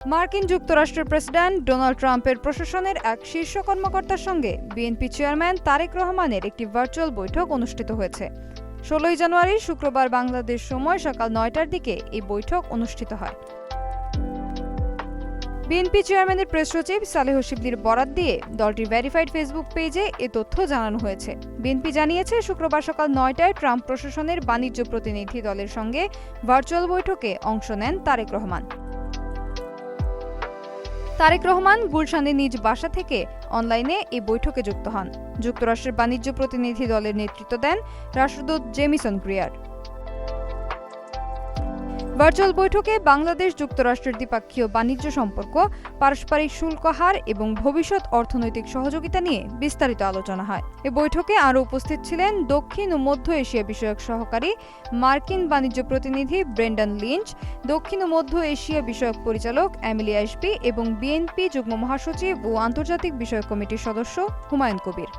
মার্কিন যুক্তরাষ্ট্রের president Donald ট্রাম্পের প্রশাসনের এক শীর্ষ কর্মকর্তার সঙ্গে বিএনপি চেয়ারম্যান তারেক রহমানের একটি ভার্চুয়াল বৈঠক অনুষ্ঠিত হয়েছে। 16 জানুয়ারি শুক্রবার বাংলাদেশ সময় সকাল 9টার দিকে এই বৈঠক অনুষ্ঠিত হয়। বিএনপি চেয়ারম্যানের প্রেস সচিব সালেহ শিবলির বরাত দিয়ে দলটির ভেরিফাইড ফেসবুক পেজে এ তথ্য জানানো হয়েছে। বিএনপি জানিয়েছে, শুক্রবার সকাল 9টায় ট্রাম্প প্রশাসনের বাণিজ্য প্রতিনিধি দলের সঙ্গে ভার্চুয়াল বৈঠকে অংশ নেন তারেক রহমান। তারেক রহমান গুলশানে নিজ বাসা থেকে অনলাইনে এই বৈঠকে যুক্ত হন। যুক্তরাষ্ট্রের বাণিজ্য প্রতিনিধি দলের নেতৃত্ব দেন রাষ্ট্রদূত জেমিসন গ্রিয়ার। ভার্চুয়াল বৈঠকে বাংলাদেশ যুক্তরাষ্ট্রের দ্বিপাক্ষীয় বাণিজ্য সম্পর্ক, পারস্পরিক শুল্ক হার এবং ভবিষ্যৎ অর্থনৈতিক সহযোগিতা নিয়ে বিস্তারিত আলোচনা হয়। এ বৈঠকে আরও উপস্থিত ছিলেন দক্ষিণ ও মধ্য এশিয়া বিষয়ক সহকারী মার্কিন বাণিজ্য প্রতিনিধি ব্রেন্ডন লিঞ্চ, দক্ষিণ ও মধ্য এশিয়া বিষয়ক পরিচালক এমিলি অ্যাশবি এবং বিএনপি যুগ্ম মহাসচিব ও আন্তর্জাতিক বিষয়ক কমিটির সদস্য হুমায়ুন কবির।